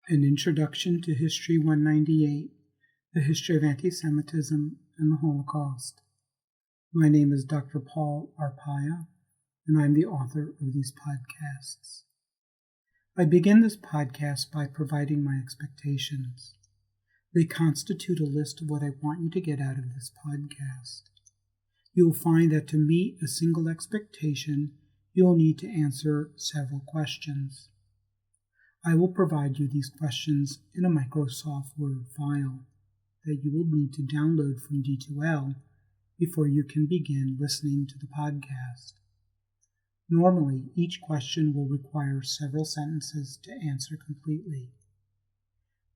An Introduction to History 198, The History of Antisemitism and the Holocaust. My name is Dr. Paul Arpaia, and I am the author of these podcasts. I begin this podcast by providing my expectations. They constitute a list of what I want you to get out of this podcast. You will find that to meet a single expectation, you will need to answer several questions. I will provide you these questions in a Microsoft Word file that you will need to download from D2L before you can begin listening to the podcast. Normally, each question will require several sentences to answer completely.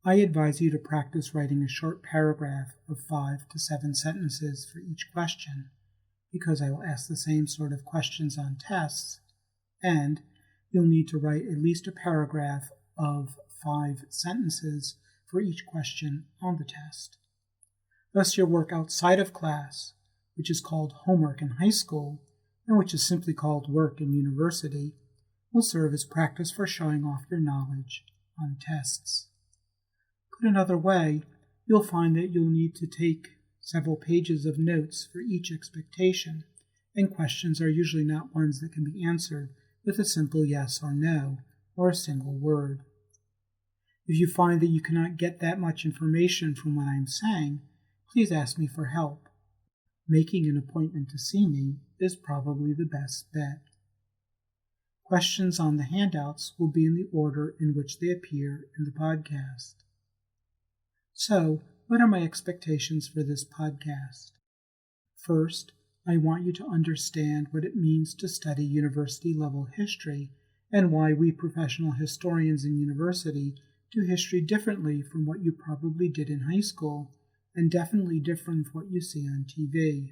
I advise you to practice writing a short paragraph of 5 to 7 sentences for each question, because I will ask the same sort of questions on tests, and you'll need to write at least a paragraph of 5 sentences for each question on the test. Thus, your work outside of class, which is called homework in high school, and which is simply called work in university, will serve as practice for showing off your knowledge on tests. Put another way, you'll find that you'll need to take several pages of notes for each expectation, and questions are usually not ones that can be answered with a simple yes or no, or a single word. If you find that you cannot get that much information from what I am saying, please ask me for help. Making an appointment to see me is probably the best bet. Questions on the handouts will be in the order in which they appear in the podcast. So, what are my expectations for this podcast? First, I want you to understand what it means to study university-level history and why we professional historians in university do history differently from what you probably did in high school, and definitely different from what you see on TV.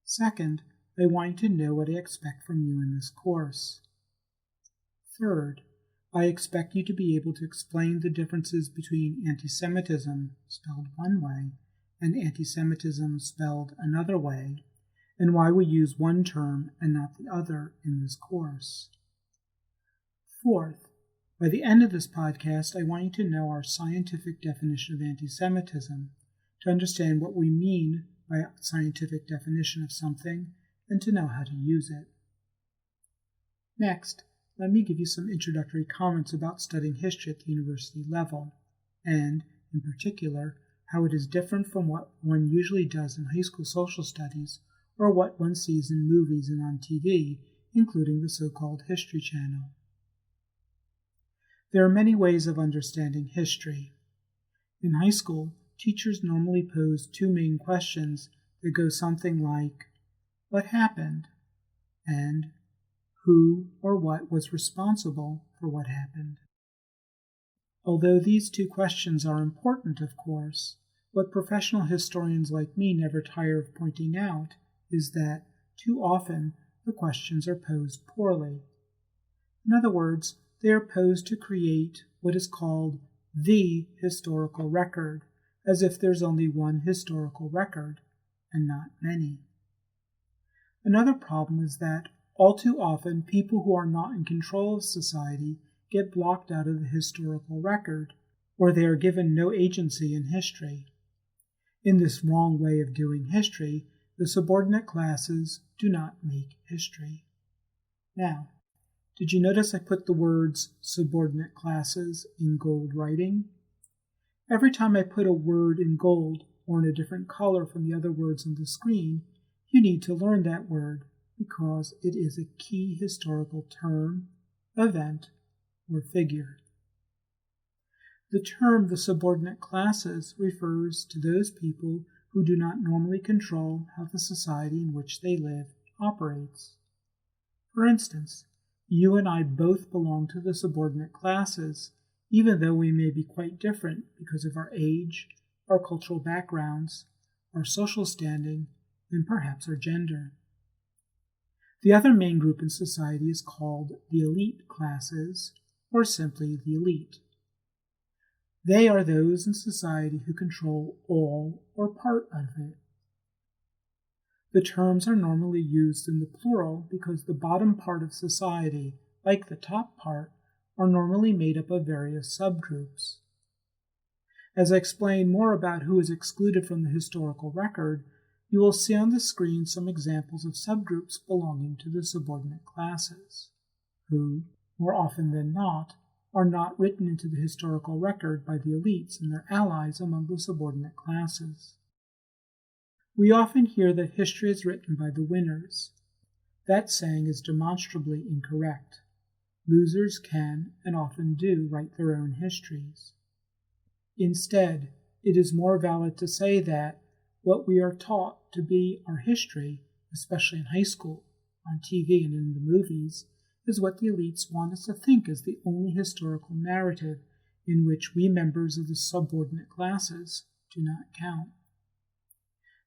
Second, I want you to know what I expect from you in this course. Third, I expect you to be able to explain the differences between antisemitism, spelled one way, and antisemitism spelled another way, and why we use one term and not the other in this course. Fourth, by the end of this podcast, I want you to know our scientific definition of antisemitism, to understand what we mean by a scientific definition of something, and to know how to use it. Next, let me give you some introductory comments about studying history at the university level, and, in particular, how it is different from what one usually does in high school social studies, or what one sees in movies and on TV, including the so-called History Channel. There are many ways of understanding history. In high school, teachers normally pose 2 main questions that go something like, what happened? And who or what was responsible for what happened? Although these 2 questions are important, of course, what professional historians like me never tire of pointing out is that, too often, the questions are posed poorly. In other words, they are posed to create what is called the historical record, as if there's only one historical record, and not many. Another problem is that, all too often, people who are not in control of society get blocked out of the historical record, or they are given no agency in history. In this wrong way of doing history, the subordinate classes do not make history. Now, did you notice I put the words subordinate classes in gold writing? Every time I put a word in gold or in a different color from the other words on the screen, you need to learn that word because it is a key historical term, event, or figure. The term the subordinate classes refers to those people who do not normally control how the society in which they live operates. For instance, you and I both belong to the subordinate classes, even though we may be quite different because of our age, our cultural backgrounds, our social standing, and perhaps our gender. The other main group in society is called the elite classes, or simply the elite. They are those in society who control all or part of it. The terms are normally used in the plural because the bottom part of society, like the top part, are normally made up of various subgroups. As I explain more about who is excluded from the historical record, you will see on the screen some examples of subgroups belonging to the subordinate classes, who, more often than not, are not written into the historical record by the elites and their allies among the subordinate classes. We often hear that history is written by the winners. That saying is demonstrably incorrect. Losers can, and often do, write their own histories. Instead, it is more valid to say that what we are taught to be our history, especially in high school, on TV and in the movies, is what the elites want us to think is the only historical narrative in which we members of the subordinate classes do not count.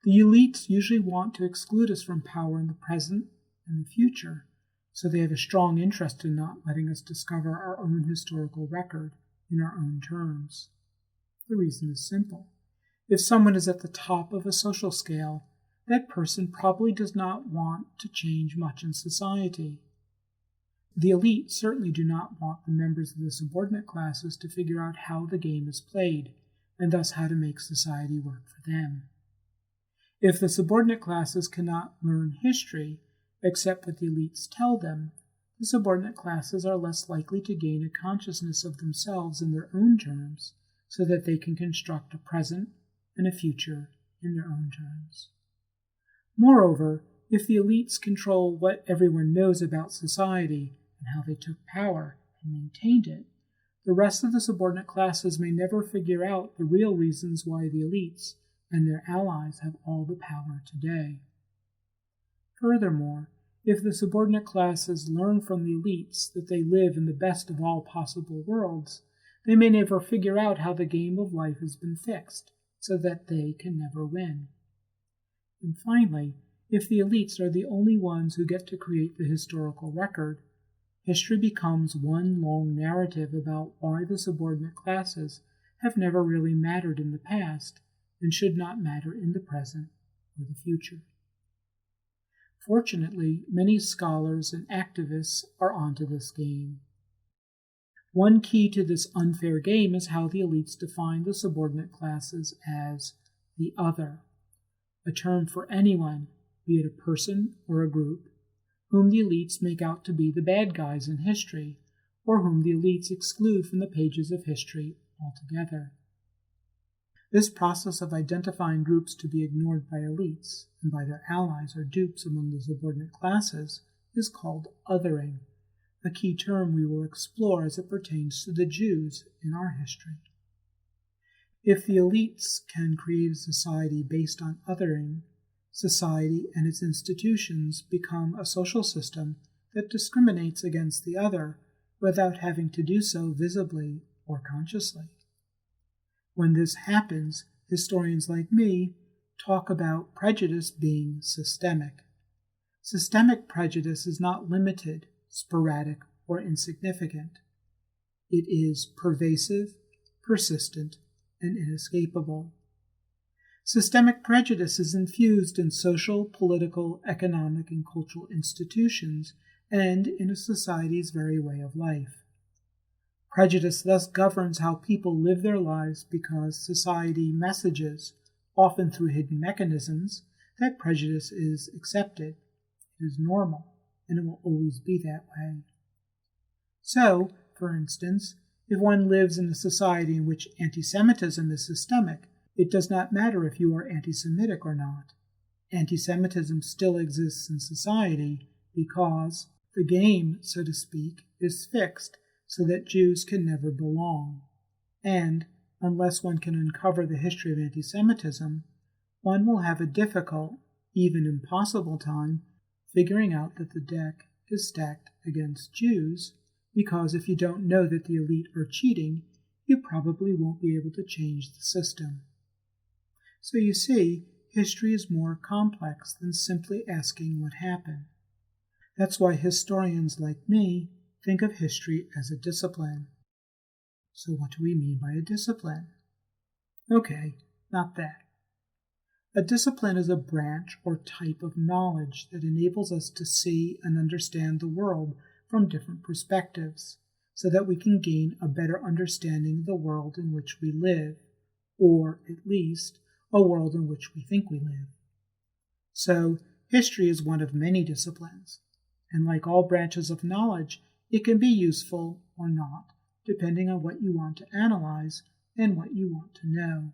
The elites usually want to exclude us from power in the present and the future, so they have a strong interest in not letting us discover our own historical record in our own terms. The reason is simple. If someone is at the top of a social scale, that person probably does not want to change much in society. The elite certainly do not want the members of the subordinate classes to figure out how the game is played, and thus how to make society work for them. If the subordinate classes cannot learn history, except what the elites tell them, the subordinate classes are less likely to gain a consciousness of themselves in their own terms, so that they can construct a present and a future in their own terms. Moreover, if the elites control what everyone knows about society and how they took power and maintained it, the rest of the subordinate classes may never figure out the real reasons why the elites and their allies have all the power today. Furthermore, if the subordinate classes learn from the elites that they live in the best of all possible worlds, they may never figure out how the game of life has been fixed, so that they can never win. And finally, if the elites are the only ones who get to create the historical record, history becomes one long narrative about why the subordinate classes have never really mattered in the past and should not matter in the present or the future. Fortunately, many scholars and activists are onto this game. One key to this unfair game is how the elites define the subordinate classes as the other, a term for anyone, be it a person or a group, whom the elites make out to be the bad guys in history, or whom the elites exclude from the pages of history altogether. This process of identifying groups to be ignored by elites and by their allies or dupes among the subordinate classes is called othering, a key term we will explore as it pertains to the Jews in our history. If the elites can create a society based on othering, society and its institutions become a social system that discriminates against the other without having to do so visibly or consciously. When this happens, historians like me talk about prejudice being systemic. Systemic prejudice is not limited, sporadic, or insignificant. It is pervasive, persistent, and inescapable. Systemic prejudice is infused in social, political, economic, and cultural institutions and in a society's very way of life. Prejudice thus governs how people live their lives because society messages, often through hidden mechanisms, that prejudice is accepted, it is normal, and it will always be that way. So, for instance, if one lives in a society in which anti-Semitism is systemic, it does not matter if you are anti-Semitic or not. Anti-Semitism still exists in society because the game, so to speak, is fixed so that Jews can never belong. And, unless one can uncover the history of anti-Semitism, one will have a difficult, even impossible time figuring out that the deck is stacked against Jews, because if you don't know that the elite are cheating, you probably won't be able to change the system. So you see, history is more complex than simply asking what happened. That's why historians like me think of history as a discipline. So what do we mean by a discipline? Okay, not that. A discipline is a branch or type of knowledge that enables us to see and understand the world from different perspectives, so that we can gain a better understanding of the world in which we live, or at least a world in which we think we live. So, history is one of many disciplines, and like all branches of knowledge, it can be useful or not, depending on what you want to analyze and what you want to know.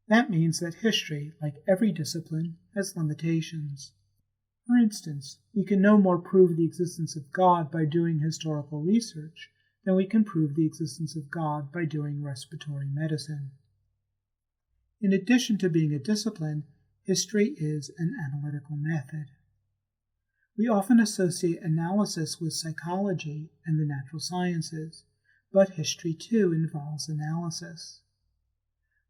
That means that history, like every discipline, has limitations. For instance, we can no more prove the existence of God by doing historical research than we can prove the existence of God by doing respiratory medicine. In addition to being a discipline, history is an analytical method. We often associate analysis with psychology and the natural sciences, but history too involves analysis.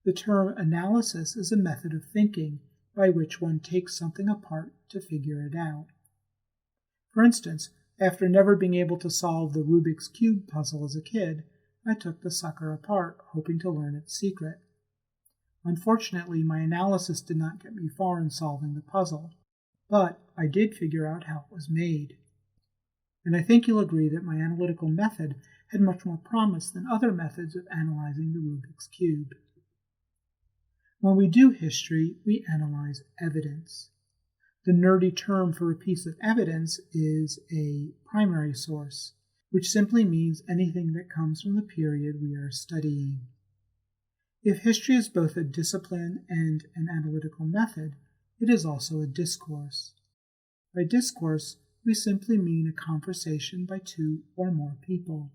The term analysis is a method of thinking by which one takes something apart to figure it out. For instance, after never being able to solve the Rubik's Cube puzzle as a kid, I took the sucker apart, hoping to learn its secret. Unfortunately, my analysis did not get me far in solving the puzzle, but I did figure out how it was made. And I think you'll agree that my analytical method had much more promise than other methods of analyzing the Rubik's Cube. When we do history, we analyze evidence. The nerdy term for a piece of evidence is a primary source, which simply means anything that comes from the period we are studying. If history is both a discipline and an analytical method, it is also a discourse. By discourse, we simply mean a conversation by two or more people.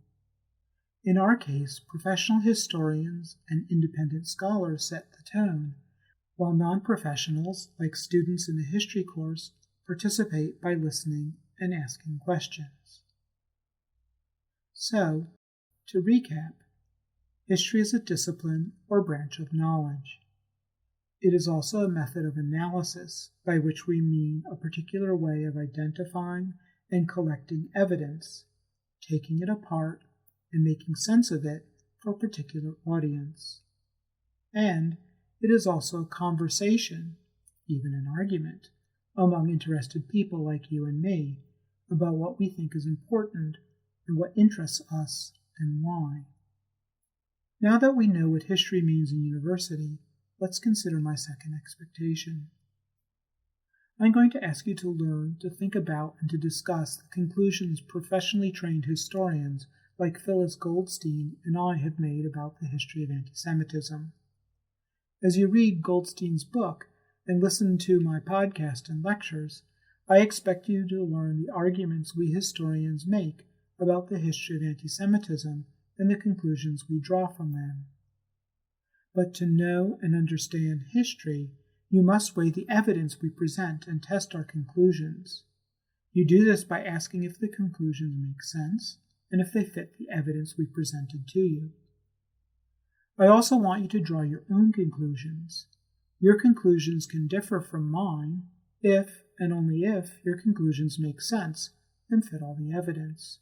In our case, professional historians and independent scholars set the tone, while non-professionals, like students in a history course, participate by listening and asking questions. So, to recap, history is a discipline or branch of knowledge. It is also a method of analysis, by which we mean a particular way of identifying and collecting evidence, taking it apart, and making sense of it for a particular audience. And it is also a conversation, even an argument, among interested people like you and me about what we think is important and what interests us and why. Now that we know what history means in university, let's consider my second expectation. I'm going to ask you to learn to think about and to discuss the conclusions professionally trained historians like Phyllis, Goldstein, and I have made about the history of antisemitism. As you read Goldstein's book and listen to my podcast and lectures, I expect you to learn the arguments we historians make about the history of antisemitism and the conclusions we draw from them. But to know and understand history, you must weigh the evidence we present and test our conclusions. You do this by asking if the conclusions make sense and if they fit the evidence we presented to you. I also want you to draw your own conclusions. Your conclusions can differ from mine if, and only if, your conclusions make sense and fit all the evidence.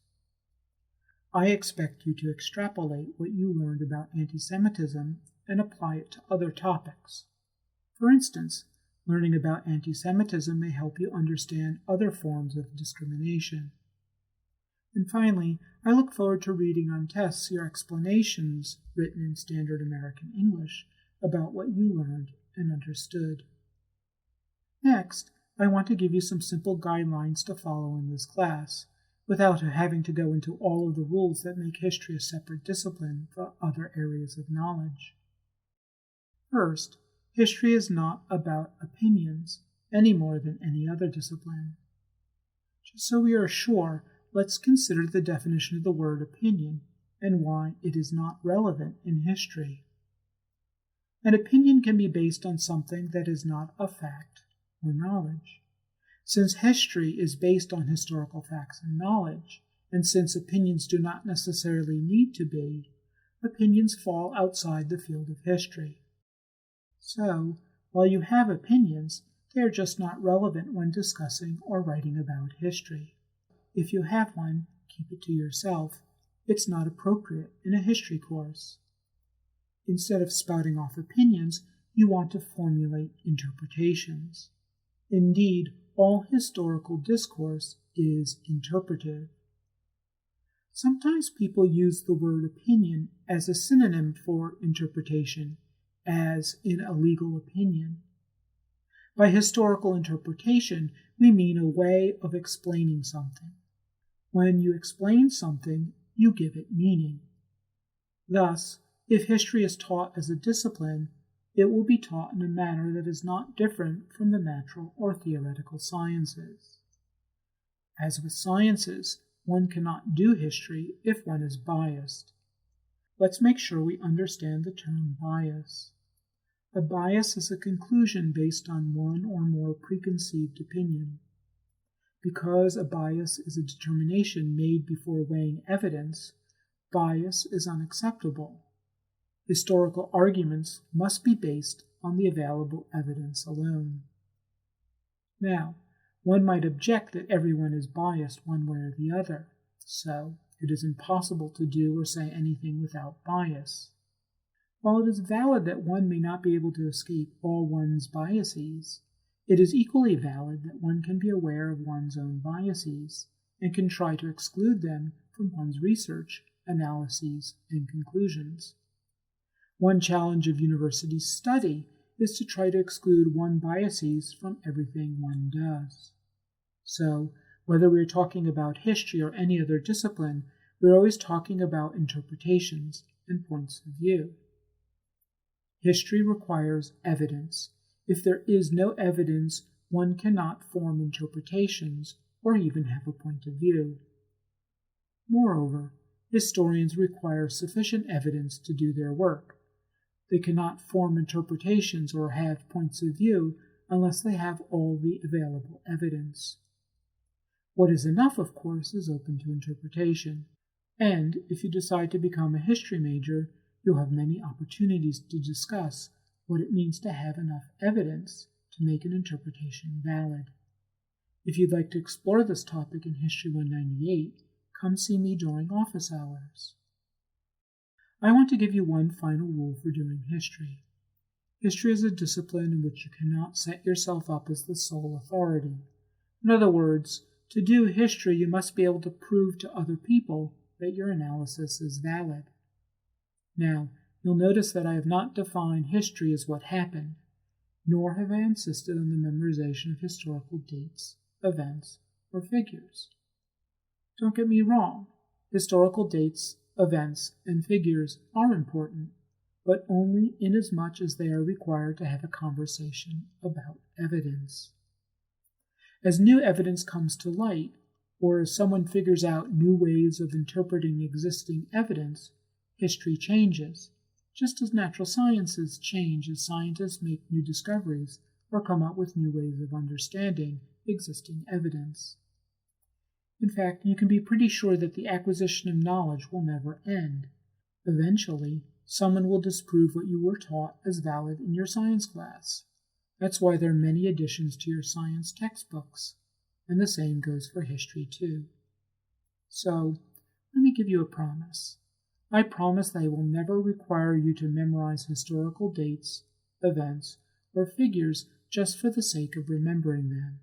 I expect you to extrapolate what you learned about antisemitism and apply it to other topics. For instance, learning about antisemitism may help you understand other forms of discrimination. And finally, I look forward to reading on tests your explanations written in standard American English about what you learned and understood. Next, I want to give you some simple guidelines to follow in this class, without having to go into all of the rules that make history a separate discipline from other areas of knowledge. First, history is not about opinions any more than any other discipline. Just so we are sure, let's consider the definition of the word opinion and why it is not relevant in history. An opinion can be based on something that is not a fact or knowledge. Since history is based on historical facts and knowledge, and since opinions do not necessarily need to be, opinions fall outside the field of history. So, while you have opinions, they are just not relevant when discussing or writing about history. If you have one, keep it to yourself. It's not appropriate in a history course. Instead of spouting off opinions, you want to formulate interpretations. Indeed, all historical discourse is interpretive. Sometimes people use the word opinion as a synonym for interpretation, as in a legal opinion. By historical interpretation, we mean a way of explaining something. When you explain something, you give it meaning. Thus, if history is taught as a discipline, it will be taught in a manner that is not different from the natural or theoretical sciences. As with sciences, one cannot do history if one is biased. Let's make sure we understand the term bias. A bias is a conclusion based on one or more preconceived opinion. Because a bias is a determination made before weighing evidence, bias is unacceptable. Historical arguments must be based on the available evidence alone. Now, one might object that everyone is biased one way or the other, so it is impossible to do or say anything without bias. While it is valid that one may not be able to escape all one's biases, it is equally valid that one can be aware of one's own biases and can try to exclude them from one's research, analyses, and conclusions. One challenge of university study is to try to exclude one's biases from everything one does. So, whether we're talking about history or any other discipline, we're always talking about interpretations and points of view. History requires evidence. If there is no evidence, one cannot form interpretations or even have a point of view. Moreover, historians require sufficient evidence to do their work. They cannot form interpretations or have points of view unless they have all the available evidence. What is enough, of course, is open to interpretation. And if you decide to become a history major, you'll have many opportunities to discuss what it means to have enough evidence to make an interpretation valid. If you'd like to explore this topic in History 198, come see me during office hours. I want to give you one final rule for doing history. History is a discipline in which you cannot set yourself up as the sole authority. In other words, to do history, you must be able to prove to other people that your analysis is valid. Now, you'll notice that I have not defined history as what happened, nor have I insisted on the memorization of historical dates, events, or figures. Don't get me wrong, historical dates, events, and figures are important, but only inasmuch as they are required to have a conversation about evidence. As new evidence comes to light, or as someone figures out new ways of interpreting existing evidence, history changes, just as natural sciences change as scientists make new discoveries or come up with new ways of understanding existing evidence. In fact, you can be pretty sure that the acquisition of knowledge will never end. Eventually, someone will disprove what you were taught as valid in your science class. That's why there are many additions to your science textbooks, and the same goes for history too. So, let me give you a promise. I promise that I will never require you to memorize historical dates, events, or figures just for the sake of remembering them.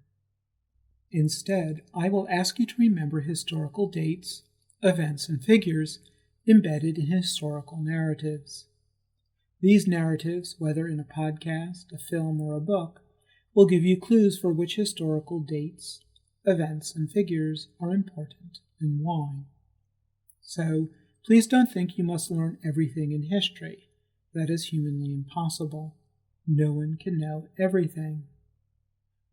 Instead, I will ask you to remember historical dates, events, and figures embedded in historical narratives. These narratives, whether in a podcast, a film, or a book, will give you clues for which historical dates, events, and figures are important and why. So, please don't think you must learn everything in history. That is humanly impossible. No one can know everything.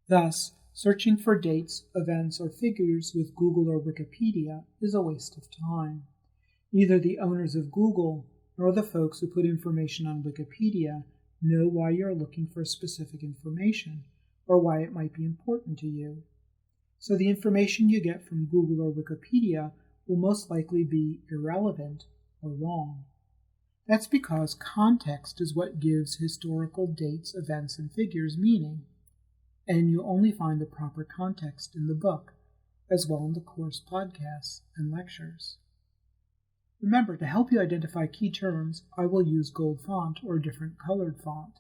Thus, searching for dates, events, or figures with Google or Wikipedia is a waste of time. Neither the owners of Google nor the folks who put information on Wikipedia know why you're looking for specific information or why it might be important to you. So the information you get from Google or Wikipedia will most likely be irrelevant or wrong. That's because context is what gives historical dates, events, and figures meaning, and you'll only find the proper context in the book, as well in the course podcasts and lectures. Remember, to help you identify key terms, I will use gold font or a different colored font.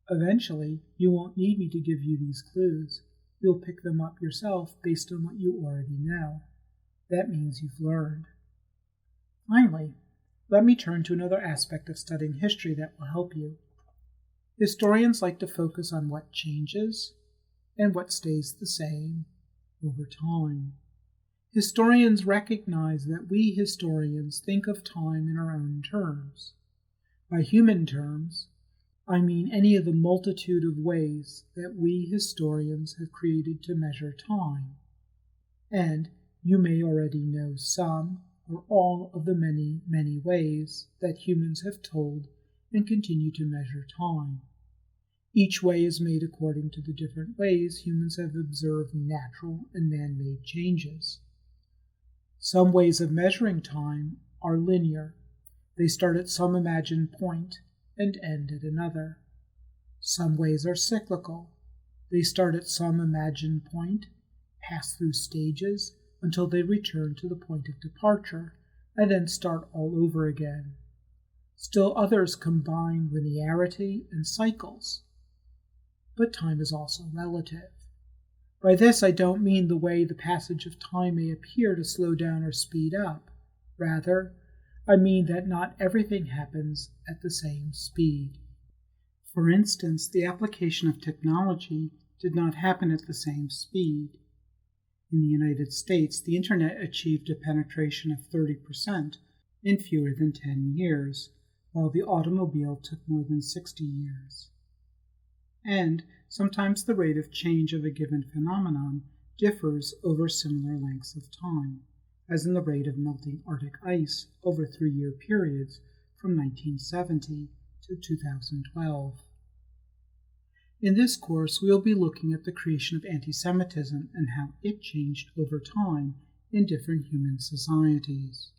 Eventually, you won't need me to give you these clues. You'll pick them up yourself based on what you already know. That means you've learned. Finally, let me turn to another aspect of studying history that will help you. Historians like to focus on what changes and what stays the same over time. Historians recognize that we historians think of time in our own terms. By human terms, I mean any of the multitude of ways that we historians have created to measure time. And you may already know some or all of the many, many ways that humans have told and continue to measure time. Each way is made according to the different ways humans have observed natural and man-made changes. Some ways of measuring time are linear. They start at some imagined point and end at another. Some ways are cyclical. They start at some imagined point, pass through stages until they return to the point of departure, and then start all over again. Still others combine linearity and cycles. But time is also relative. By this I don't mean the way the passage of time may appear to slow down or speed up. Rather, I mean that not everything happens at the same speed. For instance, the application of technology did not happen at the same speed. In the United States, the Internet achieved a penetration of 30% in fewer than 10 years, while the automobile took more than 60 years. And sometimes the rate of change of a given phenomenon differs over similar lengths of time, as in the rate of melting Arctic ice over 3-year periods from 1970 to 2012. In this course, we will be looking at the creation of antisemitism and how it changed over time in different human societies.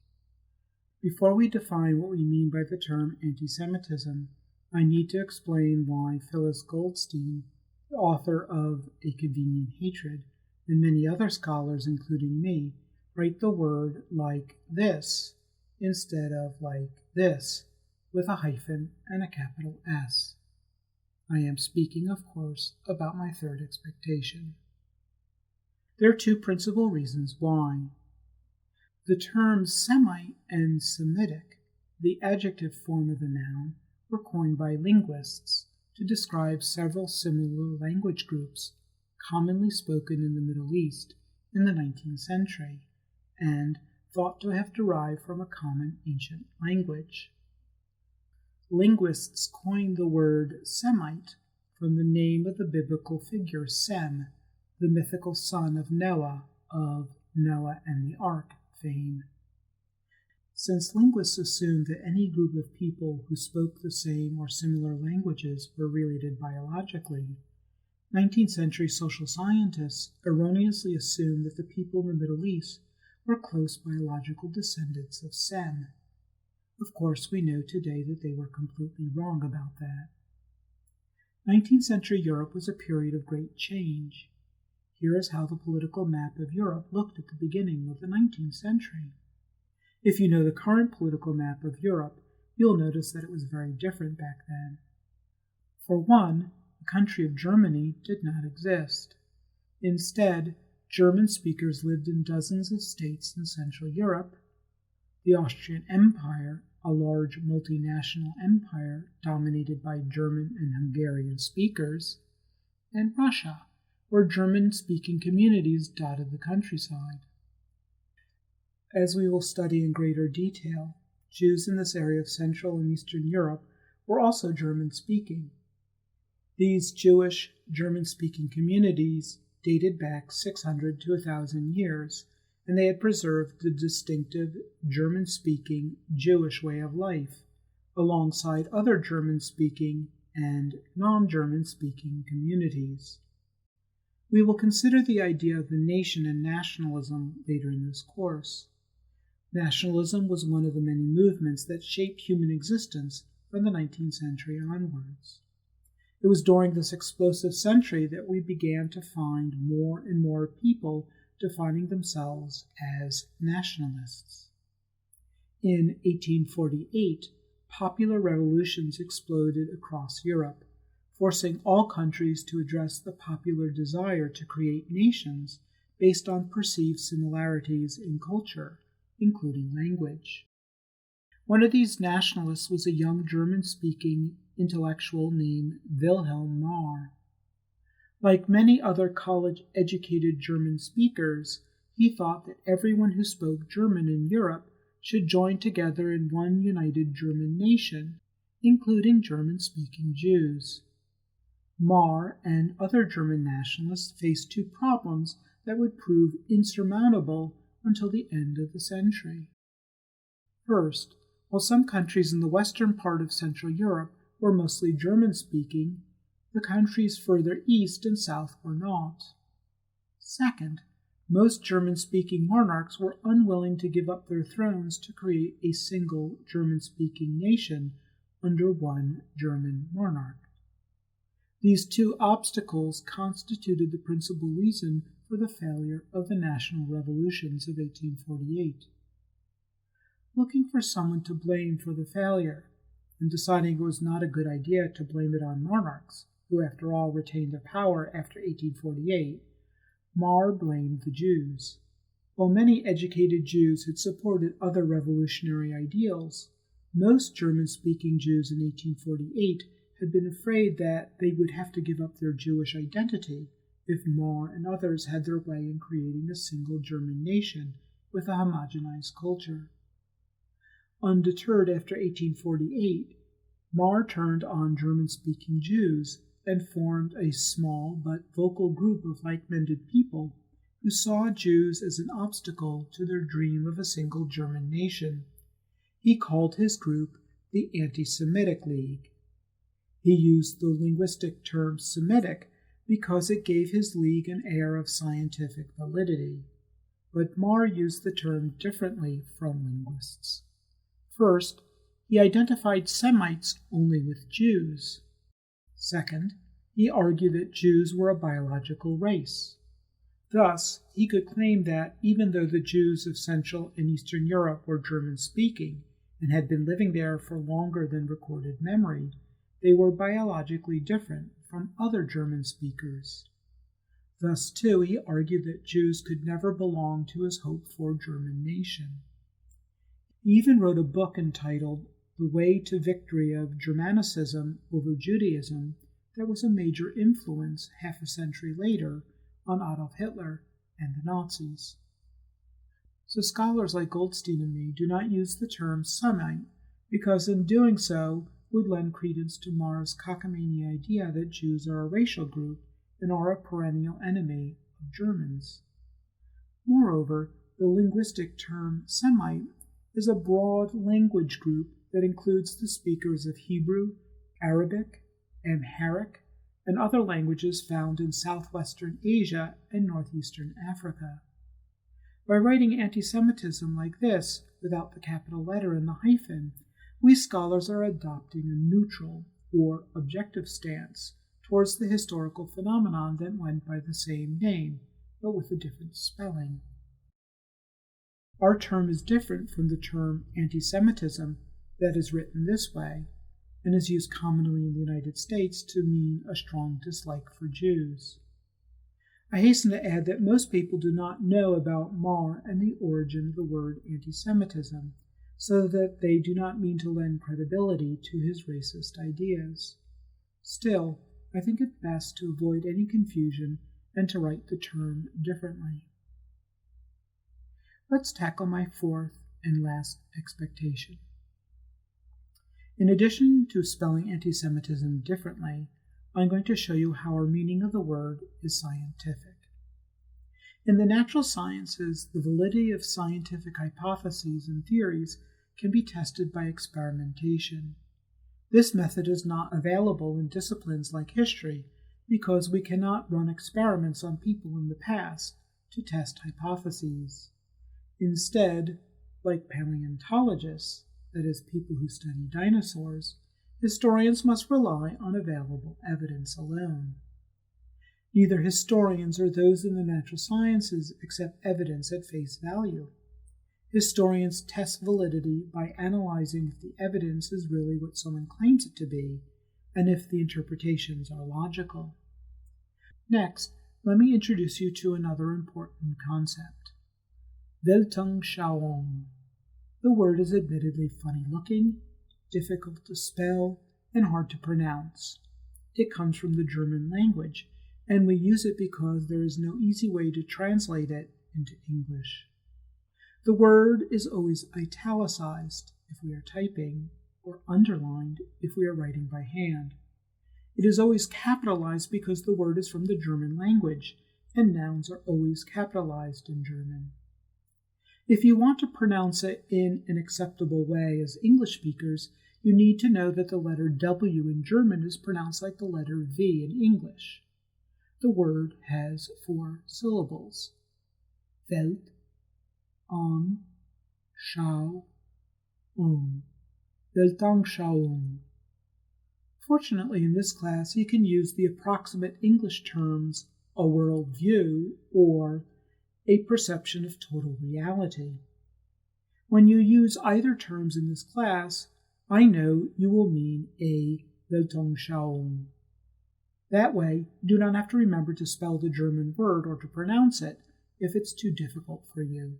Before we define what we mean by the term antisemitism, I need to explain why Phyllis Goldstein, the author of A Convenient Hatred, and many other scholars, including me, write the word like this instead of like this, with a hyphen and a capital S. I am speaking, of course, about my third expectation. There are two principal reasons why. The terms Semite and Semitic, the adjective form of the noun, were coined by linguists to describe several similar language groups commonly spoken in the Middle East in the 19th century, and thought to have derived from a common ancient language. Linguists coined the word Semite from the name of the biblical figure Sem, the mythical son of Noah and the Ark fame. Since linguists assumed that any group of people who spoke the same or similar languages were related biologically, 19th century social scientists erroneously assumed that the people in the Middle East were close biological descendants of Sem. Of course, we know today that they were completely wrong about that. 19th century Europe was a period of great change. Here is how the political map of Europe looked at the beginning of the 19th century. If you know the current political map of Europe, you'll notice that it was very different back then. For one, the country of Germany did not exist. Instead, German speakers lived in dozens of states in Central Europe. The Austrian Empire, a large multinational empire dominated by German and Hungarian speakers, and Russia, where German-speaking communities dotted the countryside. As we will study in greater detail, Jews in this area of Central and Eastern Europe were also German-speaking. These Jewish, German-speaking communities dated back 600 to 1,000 years, and they had preserved the distinctive German-speaking Jewish way of life, alongside other German-speaking and non-German-speaking communities. We will consider the idea of the nation and nationalism later in this course. Nationalism was one of the many movements that shaped human existence from the 19th century onwards. It was during this explosive century that we began to find more and more people defining themselves as nationalists. In 1848, popular revolutions exploded across Europe, forcing all countries to address the popular desire to create nations based on perceived similarities in culture, including language. One of these nationalists was a young German-speaking intellectual named Wilhelm Marr. Like many other college-educated German speakers, he thought that everyone who spoke German in Europe should join together in one united German nation, including German-speaking Jews. Marr and other German nationalists faced two problems that would prove insurmountable until the end of the century. First, while some countries in the western part of Central Europe were mostly German-speaking, the countries further east and south were not. Second, most German-speaking monarchs were unwilling to give up their thrones to create a single German-speaking nation under one German monarch. These two obstacles constituted the principal reason for the failure of the national revolutions of 1848. Looking for someone to blame for the failure, and deciding it was not a good idea to blame it on monarchs, who after all retained their power after 1848, Marr blamed the Jews. While many educated Jews had supported other revolutionary ideals, most German-speaking Jews in 1848 had been afraid that they would have to give up their Jewish identity if Marr and others had their way in creating a single German nation with a homogenized culture. Undeterred after 1848, Marr turned on German-speaking Jews and formed a small but vocal group of like-minded people who saw Jews as an obstacle to their dream of a single German nation. He called his group the Anti-Semitic League. He used the linguistic term Semitic because it gave his league an air of scientific validity, but Marr used the term differently from linguists. First, he identified Semites only with Jews. Second, he argued that Jews were a biological race. Thus, he could claim that even though the Jews of Central and Eastern Europe were German-speaking and had been living there for longer than recorded memory, they were biologically different from other German speakers. Thus, too, he argued that Jews could never belong to his hoped-for German nation. He even wrote a book entitled The Way to Victory of Germanicism over Judaism that was a major influence half a century later on Adolf Hitler and the Nazis. So scholars like Goldstein and me do not use the term Semite because in doing so would lend credence to Marr's cockamamie idea that Jews are a racial group and are a perennial enemy of Germans. Moreover, the linguistic term Semite is a broad language group that includes the speakers of Hebrew, Arabic, Amharic, and other languages found in southwestern Asia and northeastern Africa. By writing antisemitism like this, without the capital letter and the hyphen, we scholars are adopting a neutral or objective stance towards the historical phenomenon that went by the same name, but with a different spelling. Our term is different from the term antisemitism that is written this way, and is used commonly in the United States to mean a strong dislike for Jews. I hasten to add that most people do not know about Marr and the origin of the word antisemitism, so that they do not mean to lend credibility to his racist ideas. Still, I think it best to avoid any confusion and to write the term differently. Let's tackle my fourth and last expectation. In addition to spelling antisemitism differently, I'm going to show you how our meaning of the word is scientific. In the natural sciences, the validity of scientific hypotheses and theories can be tested by experimentation. This method is not available in disciplines like history because we cannot run experiments on people in the past to test hypotheses. Instead, like paleontologists, that is, people who study dinosaurs, historians must rely on available evidence alone. Neither historians or those in the natural sciences accept evidence at face value. Historians test validity by analyzing if the evidence is really what someone claims it to be, and if the interpretations are logical. Next, let me introduce you to another important concept: Weltanschauung. The word is admittedly funny-looking, difficult to spell, and hard to pronounce. It comes from the German language, and we use it because there is no easy way to translate it into English. The word is always italicized if we are typing, or underlined if we are writing by hand. It is always capitalized because the word is from the German language, and nouns are always capitalized in German. If you want to pronounce it in an acceptable way as English speakers, you need to know that the letter W in German is pronounced like the letter V in English. The word has 4 syllables: Welt, An, Schau, Weltanschauung. Fortunately, in this class, you can use the approximate English terms a world view or a perception of total reality. When you use either terms in this class, I know you will mean a Weltanschauung. That way, you do not have to remember to spell the German word or to pronounce it if it's too difficult for you.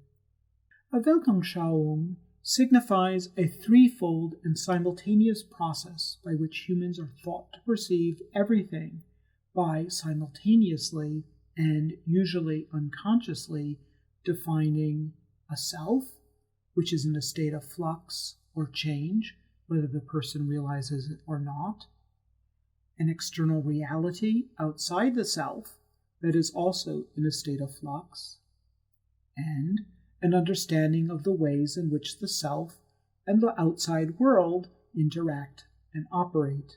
A Weltanschauung signifies a threefold and simultaneous process by which humans are thought to perceive everything by simultaneously and usually unconsciously defining a self, which is in a state of flux or change, whether the person realizes it or not, an external reality outside the self that is also in a state of flux, and an understanding of the ways in which the self and the outside world interact and operate.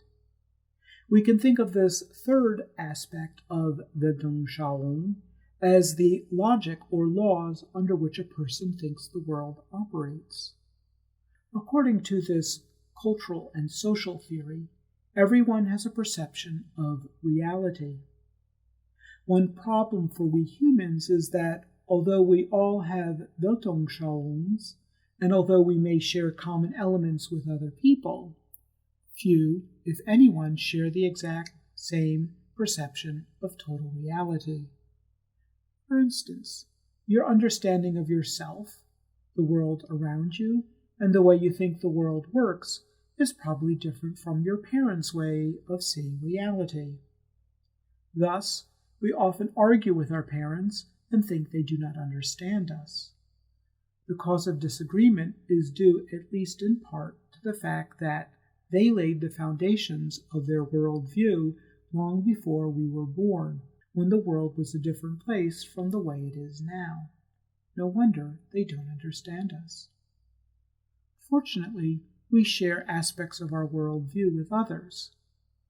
We can think of this third aspect of Weltanschauung as the logic or laws under which a person thinks the world operates. According to this cultural and social theory, everyone has a perception of reality. One problem for we humans is that although we all have Weltanschauungs, and although we may share common elements with other people, few, if anyone, share the exact same perception of total reality. For instance, your understanding of yourself, the world around you, and the way you think the world works is probably different from your parents' way of seeing reality. Thus, we often argue with our parents and think they do not understand us. The cause of disagreement is due, at least in part, to the fact that they laid the foundations of their worldview long before we were born, when the world was a different place from the way it is now. No wonder they don't understand us. Fortunately, we share aspects of our worldview with others.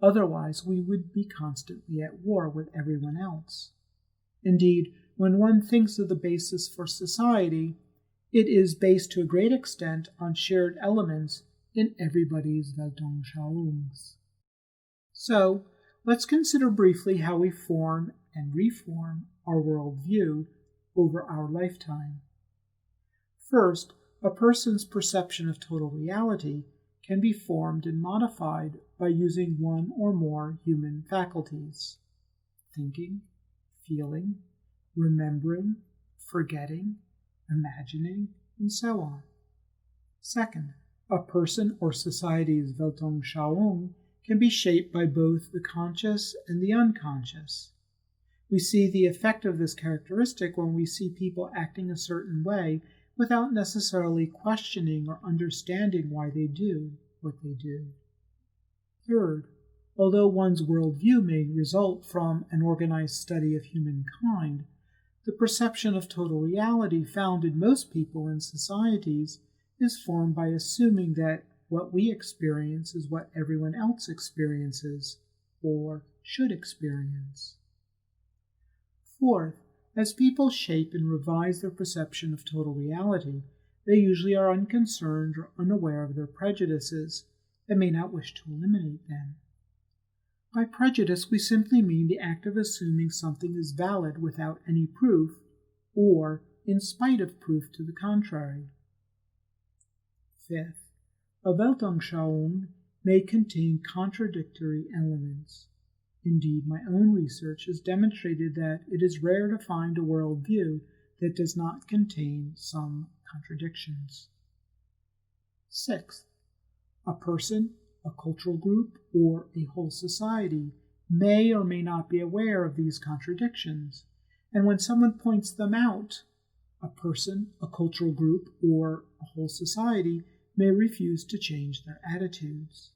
Otherwise, we would be constantly at war with everyone else. Indeed, when one thinks of the basis for society, it is based to a great extent on shared elements in everybody's Weltanschauungs. So, let's consider briefly how we form and reform our worldview over our lifetime. First, a person's perception of total reality can be formed and modified by using one or more human faculties: thinking, feeling, remembering, forgetting, imagining, and so on. Second, a person or society's Weltanschauung can be shaped by both the conscious and the unconscious. We see the effect of this characteristic when we see people acting a certain way without necessarily questioning or understanding why they do what they do. Third, although one's worldview may result from an organized study of humankind, the perception of total reality found in most people and societies is formed by assuming that what we experience is what everyone else experiences, or should experience. Fourth, as people shape and revise their perception of total reality, they usually are unconcerned or unaware of their prejudices and may not wish to eliminate them. By prejudice, we simply mean the act of assuming something is valid without any proof, or in spite of proof to the contrary. Fifth, a Weltanschauung may contain contradictory elements. Indeed, my own research has demonstrated that it is rare to find a worldview that does not contain some contradictions. Sixth, a person, a cultural group, or a whole society may or may not be aware of these contradictions, and when someone points them out, a person, a cultural group, or a whole society may refuse to change their attitudes.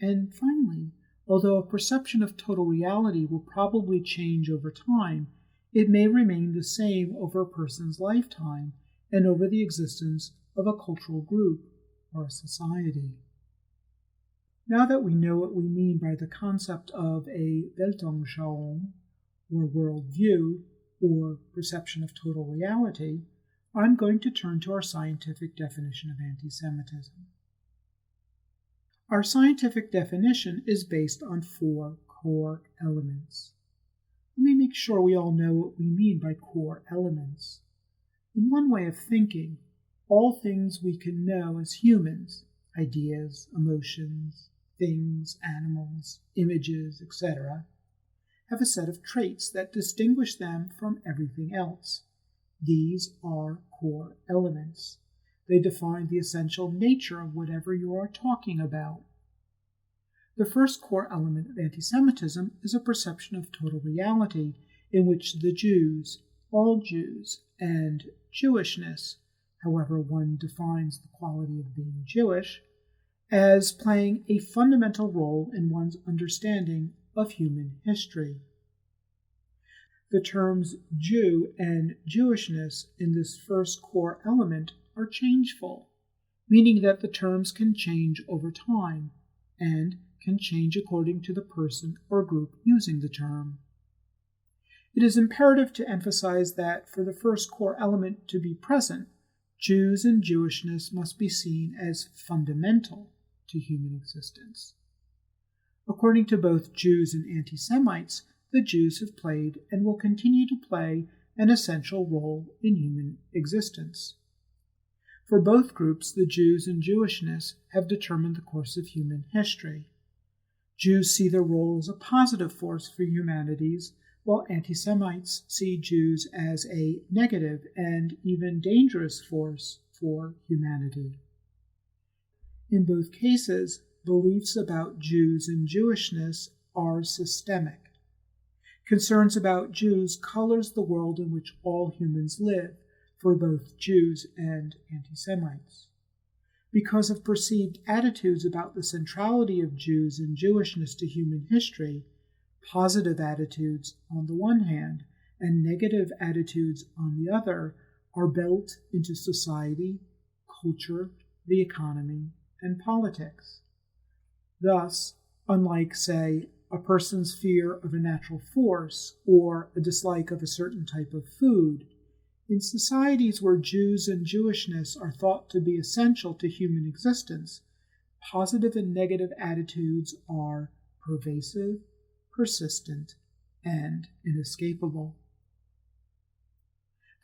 And finally, although a perception of total reality will probably change over time, it may remain the same over a person's lifetime and over the existence of a cultural group or a society. Now that we know what we mean by the concept of a Weltanschauung, or worldview, or perception of total reality, I'm going to turn to our scientific definition of anti-Semitism. Our scientific definition is based on 4 core elements. Let me make sure we all know what we mean by core elements. In one way of thinking, all things we can know as humans, ideas, emotions, things, animals, images, etc., have a set of traits that distinguish them from everything else. These are core elements. They define the essential nature of whatever you are talking about. The first core element of anti-Semitism is a perception of total reality in which the Jews, all Jews, and Jewishness, however one defines the quality of being Jewish, as playing a fundamental role in one's understanding of human history. The terms Jew and Jewishness in this first core element are changeful, meaning that the terms can change over time and can change according to the person or group using the term. It is imperative to emphasize that for the first core element to be present, Jews and Jewishness must be seen as fundamental to human existence. According to both Jews and anti-Semites, the Jews have played and will continue to play an essential role in human existence. For both groups, the Jews and Jewishness have determined the course of human history. Jews see their role as a positive force for humanities, while anti-Semites see Jews as a negative and even dangerous force for humanity. In both cases, beliefs about Jews and Jewishness are systemic. Concerns about Jews colors the world in which all humans live, for both Jews and anti-Semites. Because of perceived attitudes about the centrality of Jews and Jewishness to human history, positive attitudes on the one hand and negative attitudes on the other are built into society, culture, the economy, and politics. Thus, unlike, say, a person's fear of a natural force or a dislike of a certain type of food, in societies where Jews and Jewishness are thought to be essential to human existence, positive and negative attitudes are pervasive, persistent, and inescapable.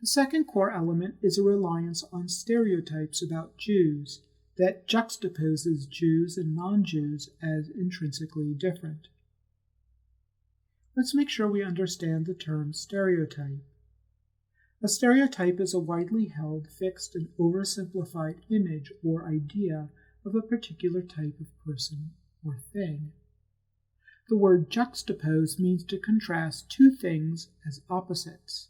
The second core element is a reliance on stereotypes about Jews that juxtaposes Jews and non-Jews as intrinsically different. Let's make sure we understand the term stereotype. A stereotype is a widely held, fixed, and oversimplified image or idea of a particular type of person or thing. The word juxtapose means to contrast two things as opposites.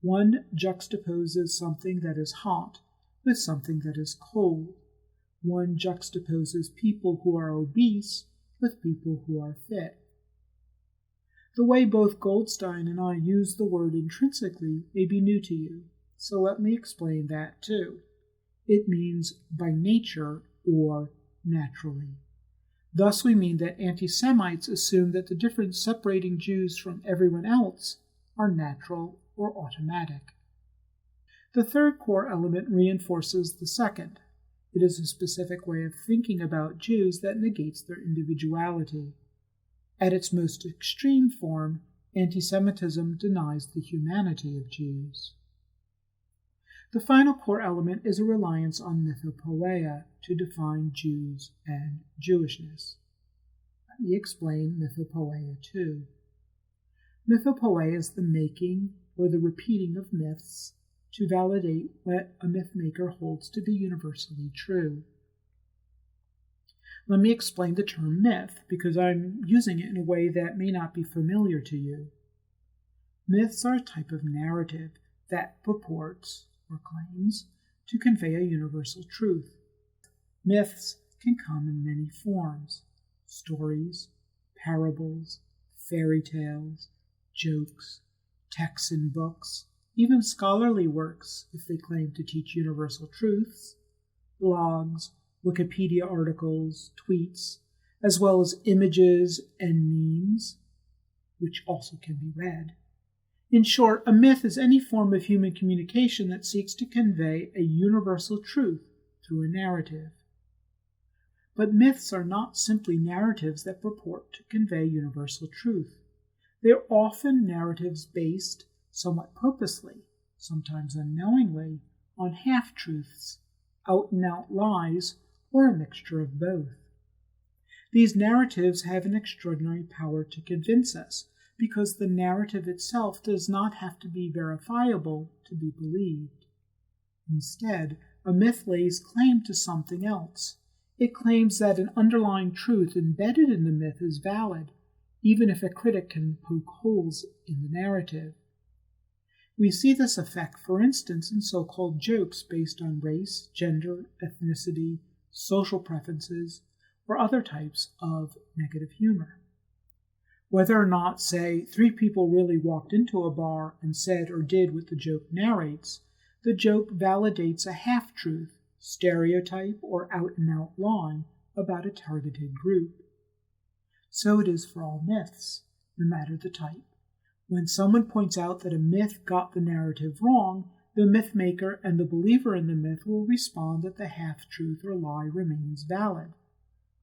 One juxtaposes something that is hot with something that is cold. One juxtaposes people who are obese with people who are fit. The way both Goldstein and I use the word intrinsically may be new to you, so let me explain that too. It means by nature or naturally. Thus we mean that anti-Semites assume that the difference separating Jews from everyone else are natural or automatic. The third core element reinforces the second. It is a specific way of thinking about Jews that negates their individuality. At its most extreme form, anti-Semitism denies the humanity of Jews. The final core element is a reliance on mythopoeia to define Jews and Jewishness. Let me explain mythopoeia too. Mythopoeia is the making or the repeating of myths, to validate what a myth maker holds to be universally true. Let me explain the term myth, because I'm using it in a way that may not be familiar to you. Myths are a type of narrative that purports or claims to convey a universal truth. Myths can come in many forms: stories, parables, fairy tales, jokes, texts in books, even scholarly works if they claim to teach universal truths, blogs, Wikipedia articles, tweets, as well as images and memes, which also can be read. In short, a myth is any form of human communication that seeks to convey a universal truth through a narrative. But myths are not simply narratives that purport to convey universal truth. They are often narratives based, somewhat purposely, sometimes unknowingly, on half-truths, out-and-out lies, or a mixture of both. These narratives have an extraordinary power to convince us, because the narrative itself does not have to be verifiable to be believed. Instead, a myth lays claim to something else. It claims that an underlying truth embedded in the myth is valid, even if a critic can poke holes in the narrative. We see this effect, for instance, in so-called jokes based on race, gender, ethnicity, social preferences, or other types of negative humor. Whether or not, say, 3 people really walked into a bar and said or did what the joke narrates, the joke validates a half-truth, stereotype, or out-and-out lie about a targeted group. So it is for all myths, no matter the type. When someone points out that a myth got the narrative wrong, the myth maker and the believer in the myth will respond that the half-truth or lie remains valid.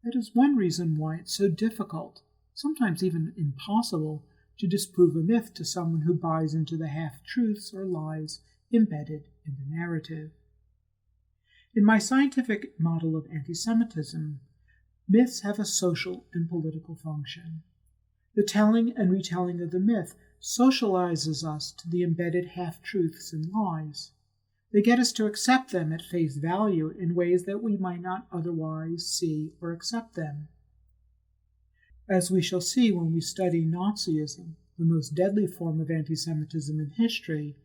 That is one reason why it's so difficult, sometimes even impossible, to disprove a myth to someone who buys into the half-truths or lies embedded in the narrative. In my scientific model of anti-Semitism, myths have a social and political function. The telling and retelling of the myth socializes us to the embedded half-truths and lies. They get us to accept them at face value in ways that we might not otherwise see or accept them. As we shall see when we study Nazism, the most deadly form of anti-Semitism in history,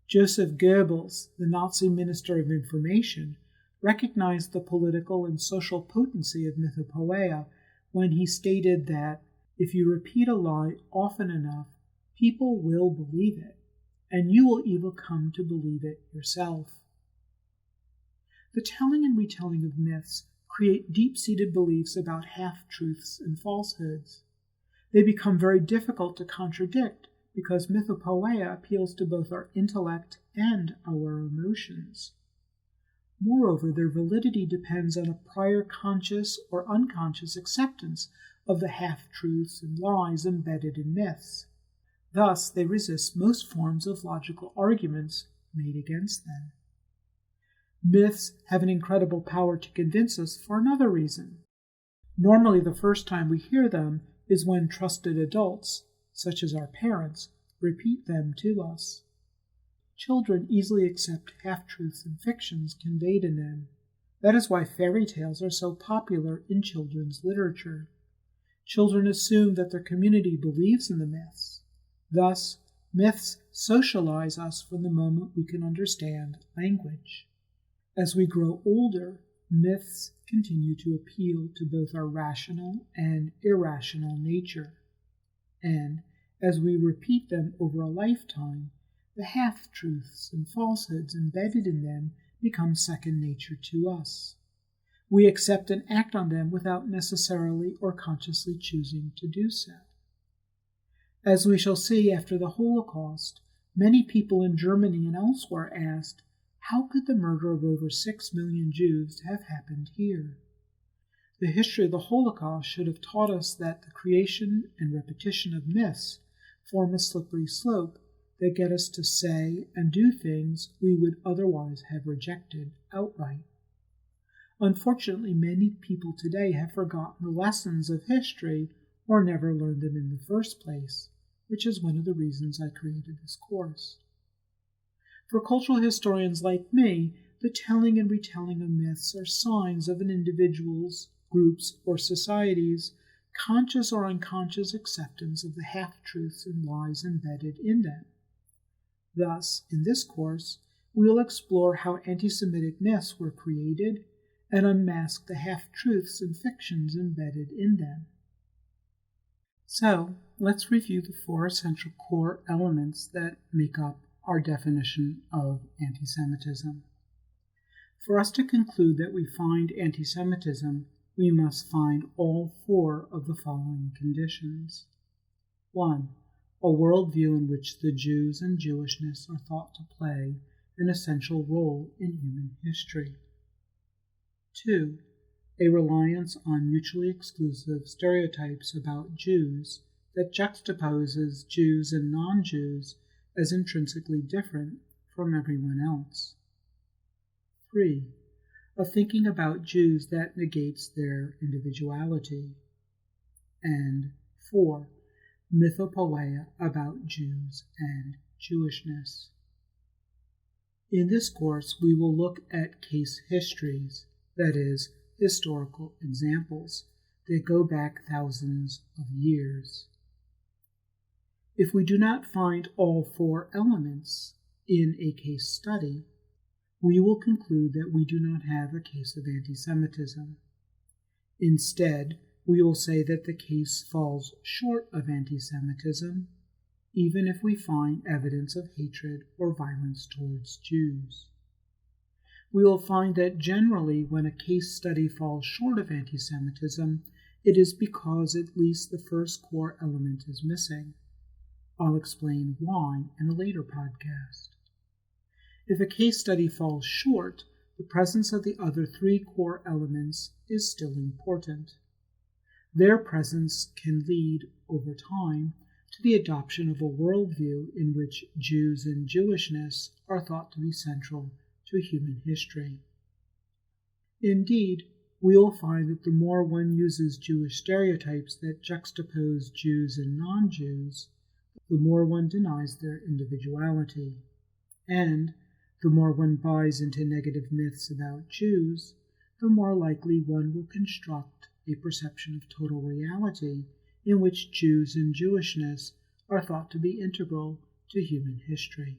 Joseph Goebbels, the Nazi Minister of Information, recognized the political and social potency of mythopoeia when he stated that if you repeat a lie often enough, people will believe it, and you will even come to believe it yourself. The telling and retelling of myths create deep-seated beliefs about half-truths and falsehoods. They become very difficult to contradict because mythopoeia appeals to both our intellect and our emotions. Moreover, their validity depends on a prior conscious or unconscious acceptance of the half-truths and lies embedded in myths. Thus, they resist most forms of logical arguments made against them. Myths have an incredible power to convince us for another reason. Normally, the first time we hear them is when trusted adults, such as our parents, repeat them to us. Children easily accept half-truths and fictions conveyed in them. That is why fairy tales are so popular in children's literature. Children assume that their community believes in the myths. Thus, myths socialize us from the moment we can understand language. As we grow older, myths continue to appeal to both our rational and irrational nature. And, as we repeat them over a lifetime, the half-truths and falsehoods embedded in them become second nature to us. We accept and act on them without necessarily or consciously choosing to do so. As we shall see after the Holocaust, many people in Germany and elsewhere asked, how could the murder of over 6 million Jews have happened here? The history of the Holocaust should have taught us that the creation and repetition of myths form a slippery slope that get us to say and do things we would otherwise have rejected outright. Unfortunately, many people today have forgotten the lessons of history or never learned them in the first place, which is one of the reasons I created this course. For cultural historians like me, the telling and retelling of myths are signs of an individual's, groups, or society's conscious or unconscious acceptance of the half-truths and lies embedded in them. Thus, in this course, we will explore how anti-Semitic myths were created and unmask the half-truths and fictions embedded in them. So, let's review the 4 essential core elements that make up our definition of anti-Semitism. For us to conclude that we find anti-Semitism, we must find all 4 of the following conditions. 1. A worldview in which the Jews and Jewishness are thought to play an essential role in human history. 2. A reliance on mutually exclusive stereotypes about Jews that juxtaposes Jews and non-Jews as intrinsically different from everyone else. 3. A thinking about Jews that negates their individuality. And 4. Mythopoeia about Jews and Jewishness. In this course, we will look at case histories, that is, historical examples that go back thousands of years. If we do not find all 4 elements in a case study, we will conclude that we do not have a case of anti-Semitism. Instead, we will say that the case falls short of anti-Semitism, even if we find evidence of hatred or violence towards Jews. We will find that generally when a case study falls short of anti-Semitism, it is because at least the first core element is missing. I'll explain why in a later podcast. If a case study falls short, the presence of the other 3 core elements is still important. Their presence can lead, over time, to the adoption of a worldview in which Jews and Jewishness are thought to be central to human history. Indeed, we will find that the more one uses Jewish stereotypes that juxtapose Jews and non-Jews, the more one denies their individuality, and the more one buys into negative myths about Jews, the more likely one will construct a perception of total reality in which Jews and Jewishness are thought to be integral to human history.